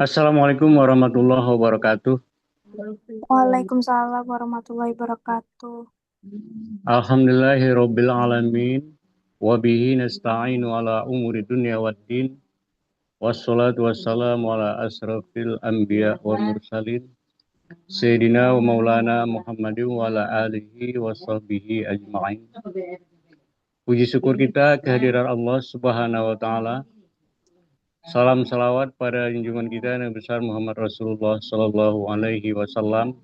Assalamualaikum warahmatullahi wabarakatuh. Waalaikumsalam warahmatullahi wabarakatuh. Alhamdulillahirabbil alamin wa bihi nasta'inu ala umuri dunya waddin wassalatu wassalamu ala asrafil anbiya wal mursalin sayyidina wa maulana Muhammadin wa ala alihi wa sahbihi ajma'in. Puji syukur kita kehadiran Allah Subhanahu wa taala. Salam salawat pada junjungan kita Nabi besar Muhammad Rasulullah sallallahu alaihi wasallam.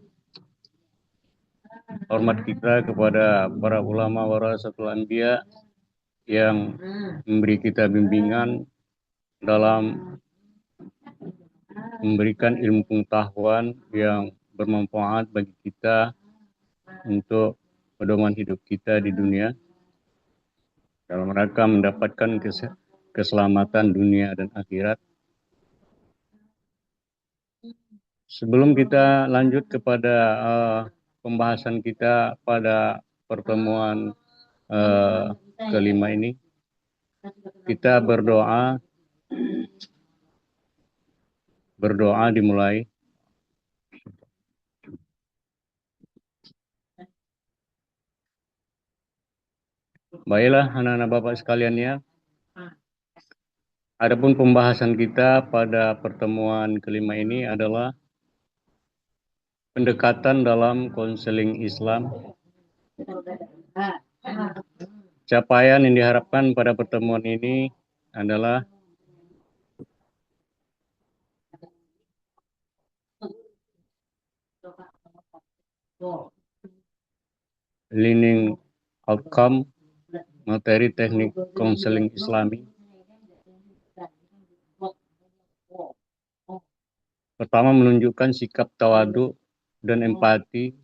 Hormat kita kepada para ulama warasatul anbiya yang memberi kita bimbingan dalam memberikan ilmu pengetahuan yang bermanfaat bagi kita untuk pedoman hidup kita di dunia dalam rangka mendapatkan keselamatan dunia dan akhirat. Sebelum kita lanjut kepada pembahasan kita pada pertemuan kelima ini, kita berdoa dimulai. Baiklah anak-anak Bapak sekalian ya. Adapun pembahasan kita pada pertemuan kelima ini adalah pendekatan dalam konseling Islam. Capaian yang diharapkan pada pertemuan ini adalah learning outcome materi teknik konseling Islami. Pertama, menunjukkan sikap tawadu dan empati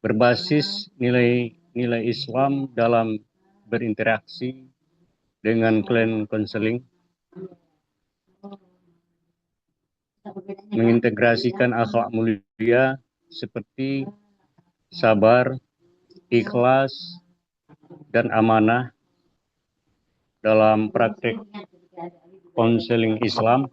berbasis nilai-nilai Islam dalam berinteraksi dengan klien konseling, mengintegrasikan akhlak mulia seperti sabar, ikhlas, dan amanah dalam praktek konseling Islam.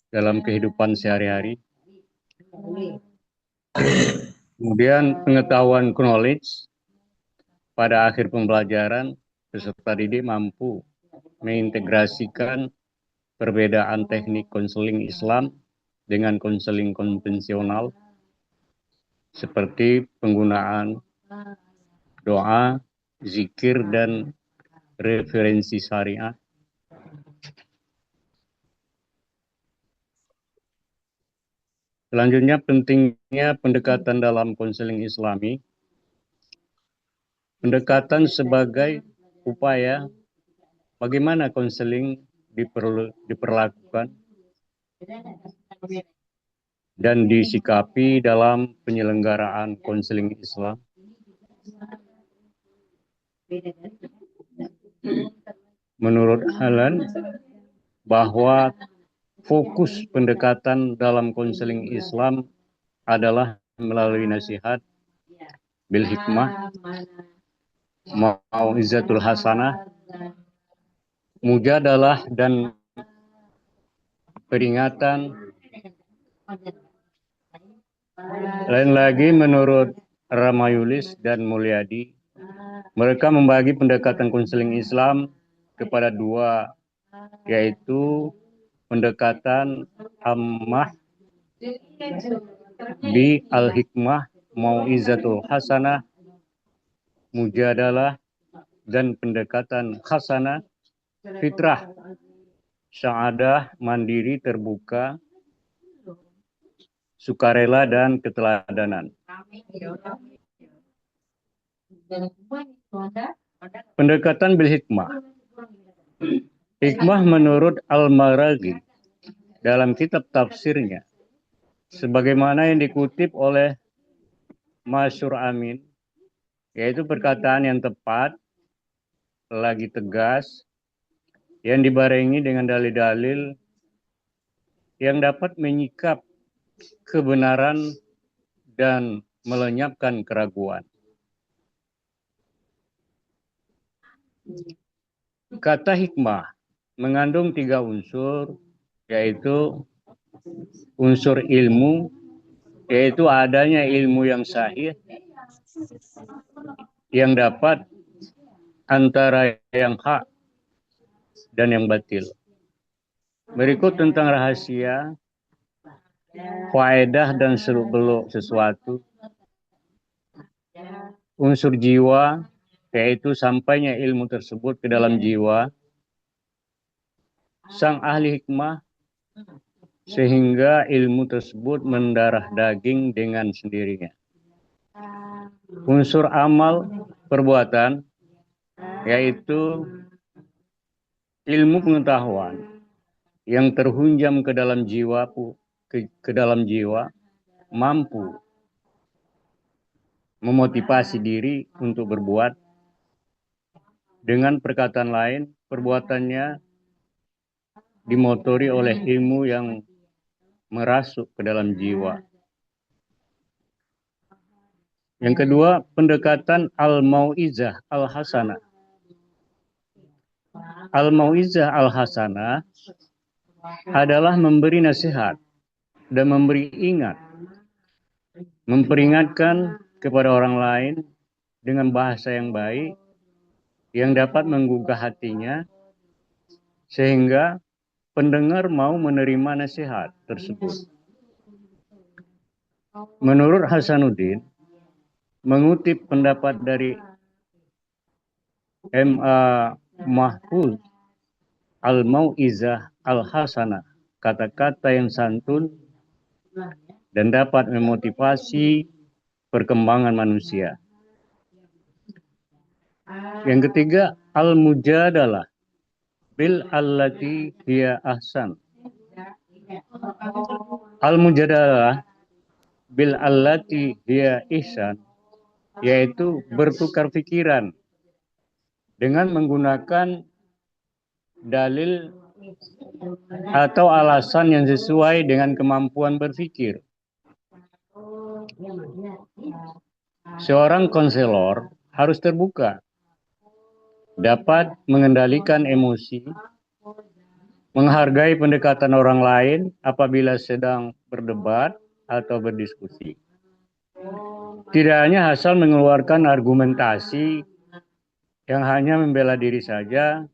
Dalam kehidupan sehari-hari. Kemudian pengetahuan knowledge pada akhir pembelajaran, peserta didik mampu mengintegrasikan perbedaan teknik konseling Islam dengan konseling konvensional seperti penggunaan doa, zikir, dan referensi syariah. Selanjutnya, pentingnya pendekatan dalam konseling Islami. Pendekatan sebagai upaya bagaimana konseling diperlakukan dan disikapi dalam penyelenggaraan konseling Islam. Menurut Helen, bahwa fokus pendekatan dalam konseling Islam adalah melalui nasihat, bil hikmah, mau'izatul hasanah, mujadalah, dan peringatan. Lain lagi menurut Ramayulis dan Mulyadi, mereka membagi pendekatan konseling Islam kepada dua, yaitu pendekatan ammah bi al-hikmah, mau'izatul hasanah, mujadalah, dan pendekatan hasanah, fitrah, sa'adah, mandiri, terbuka, sukarela, dan keteladanan. Pendekatan bil hikmah. Hikmah menurut Al-Maraghi dalam kitab tafsirnya, sebagaimana yang dikutip oleh Masyur Amin, yaitu perkataan yang tepat, lagi tegas, yang dibarengi dengan dalil-dalil yang dapat menyikap kebenaran dan melenyapkan keraguan. Kata hikmah mengandung 3 unsur, yaitu unsur ilmu, yaitu adanya ilmu yang sahih, yang dapat antara yang hak dan yang batil. Berikut tentang rahasia, faedah dan seluk-beluk sesuatu. Unsur jiwa, yaitu sampainya ilmu tersebut ke dalam jiwa sang ahli hikmah, sehingga ilmu tersebut mendarah daging dengan sendirinya. Unsur amal, perbuatan, yaitu ilmu pengetahuan yang terhunjam ke dalam jiwa, mampu memotivasi diri untuk berbuat. Dengan perkataan lain, perbuatannya dimotori oleh ilmu yang merasuk ke dalam jiwa. Yang kedua, pendekatan al-mau'izah al-hasanah. Al-mau'izah al-hasanah adalah memberi nasihat dan memberi ingat, memperingatkan kepada orang lain dengan bahasa yang baik, yang dapat menggugah hatinya, sehingga pendengar mau menerima nasihat tersebut. Menurut Hasanuddin, mengutip pendapat dari M.A. Mahfuz, al-mau'izah al-hasanah, kata-kata yang santun dan dapat memotivasi perkembangan manusia. Yang ketiga, al-mujadalah bil allati hiya ahsan. Al-mujadalah bil allati hiya ihsan, yaitu bertukar pikiran dengan menggunakan dalil atau alasan yang sesuai dengan kemampuan berpikir. Seorang konselor harus terbuka, dapat mengendalikan emosi, menghargai pendekatan orang lain apabila sedang berdebat atau berdiskusi. Tidak hanya asal mengeluarkan argumentasi yang hanya membela diri saja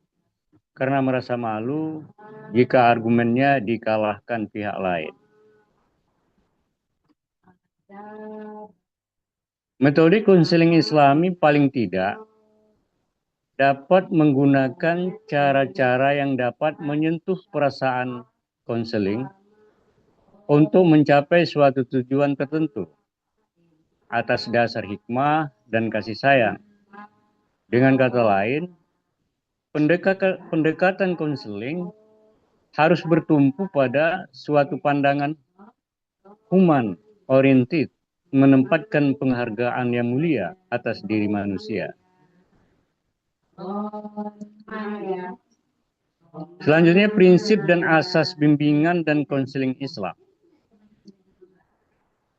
karena merasa malu jika argumennya dikalahkan pihak lain. Metode konseling Islami paling tidak dapat menggunakan cara-cara yang dapat menyentuh perasaan konseling untuk mencapai suatu tujuan tertentu atas dasar hikmah dan kasih sayang. Dengan kata lain, pendekatan konseling harus bertumpu pada suatu pandangan human oriented, menempatkan penghargaan yang mulia atas diri manusia. Selanjutnya, prinsip dan asas bimbingan dan konseling Islam.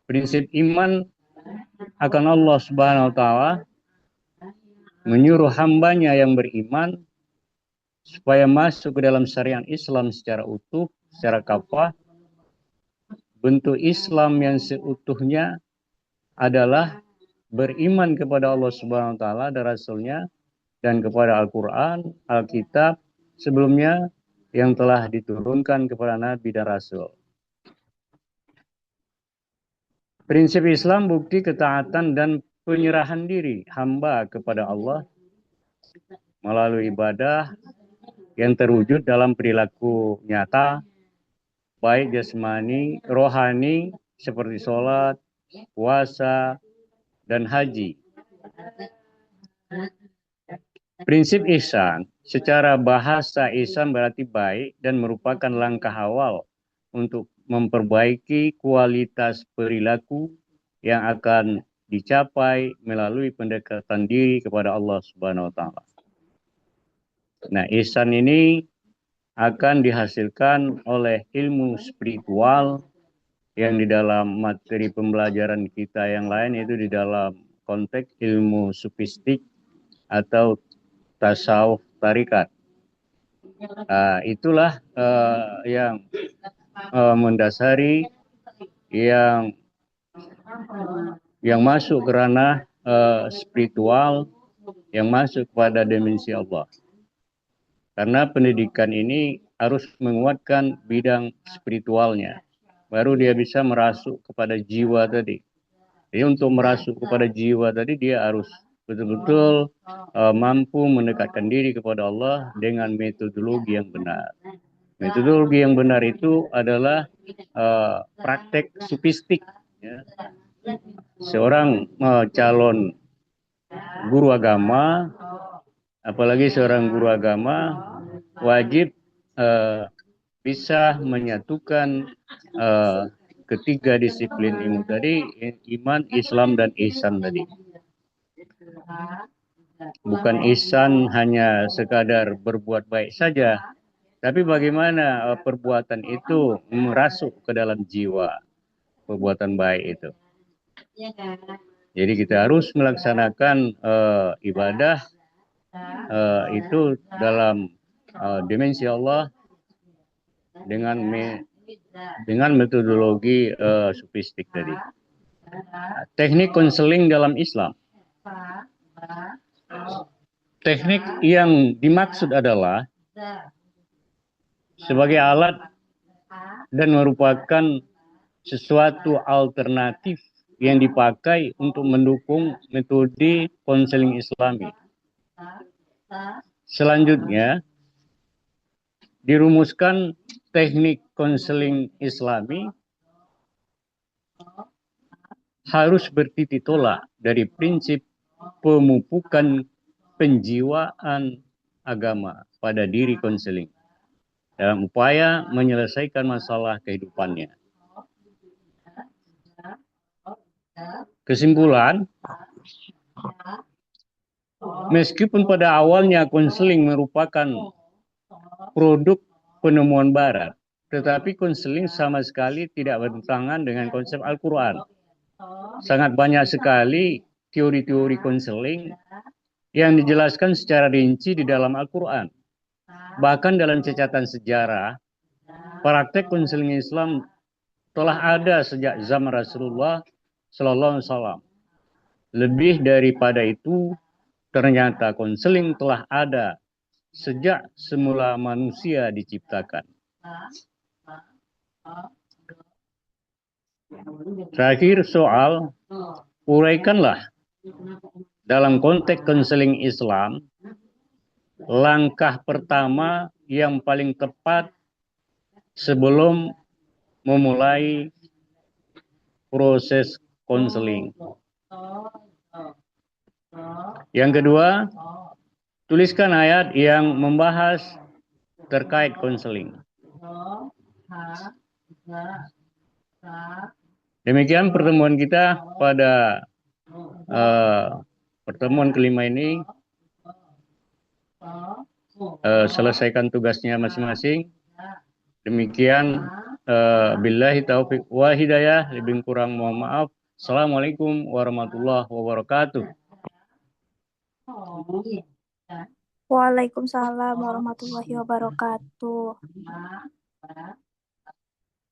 Prinsip iman akan Allah Subhanahu wa Ta'ala menyuruh hambanya yang beriman supaya masuk ke dalam syariat Islam secara utuh, secara kafah. Bentuk Islam yang seutuhnya adalah beriman kepada Allah Subhanahu wa Ta'ala dan Rasulnya, dan kepada Al-Quran, Alkitab sebelumnya yang telah diturunkan kepada Nabi dan Rasul. Prinsip Islam bukti ketaatan dan penyerahan diri hamba kepada Allah melalui ibadah yang terwujud dalam perilaku nyata, baik jasmani, rohani, seperti sholat, puasa, dan haji. Prinsip ihsan, secara bahasa ihsan berarti baik dan merupakan langkah awal untuk memperbaiki kualitas perilaku yang akan dicapai melalui pendekatan diri kepada Allah Subhanahu wa Ta'ala. Nah, ihsan ini akan dihasilkan oleh ilmu spiritual yang di dalam materi pembelajaran kita yang lain, itu di dalam konteks ilmu sufistik atau tasawuf tarikat. Itulah yang mendasari yang masuk ke ranah spiritual, yang masuk pada dimensi Allah. Karena pendidikan ini harus menguatkan bidang spiritualnya. Baru dia bisa merasuk kepada jiwa tadi. Jadi untuk merasuk kepada jiwa tadi, dia harus betul-betul mampu mendekatkan diri kepada Allah dengan metodologi yang benar. Metodologi yang benar itu adalah praktek sufistik. Ya. Seorang calon guru agama, apalagi seorang guru agama, wajib bisa menyatukan ketiga disiplin ilmu tadi, iman, Islam, dan ihsan tadi. Bukan ihsan hanya sekadar berbuat baik saja, tapi bagaimana perbuatan itu merasuk ke dalam jiwa, perbuatan baik itu. Jadi kita harus melaksanakan ibadah itu dalam dimensi Allah dengan metodologi sufistik tadi. Teknik konseling dalam Islam. Teknik yang dimaksud adalah sebagai alat dan merupakan sesuatu alternatif yang dipakai untuk mendukung metode konseling Islami. Selanjutnya, dirumuskan teknik konseling Islami harus bertitik tolak dari prinsip pemupukan penjiwaan agama pada diri konseling dalam upaya menyelesaikan masalah kehidupannya. Kesimpulan, meskipun pada awalnya konseling merupakan produk penemuan Barat, tetapi konseling sama sekali tidak bertentangan dengan konsep Al-Quran. Sangat banyak sekali teori-teori konseling yang dijelaskan secara rinci di dalam Al-Quran. Bahkan dalam catatan sejarah, praktek konseling Islam telah ada sejak zaman Rasulullah Sallallahu Alaihi Wasallam. Lebih daripada itu, ternyata konseling telah ada sejak semula manusia diciptakan. Terakhir soal, uraikanlah dalam konteks konseling Islam, langkah pertama yang paling tepat sebelum memulai proses konseling. Yang kedua, tuliskan ayat yang membahas terkait konseling. Demikian pertemuan kita pada pertemuan kelima ini. Selesaikan tugasnya masing-masing. Demikian, billahi taufiq wa hidayah, lebih kurang mohon maaf. Assalamualaikum warahmatullahi wabarakatuh. Waalaikumsalam warahmatullahi wabarakatuh.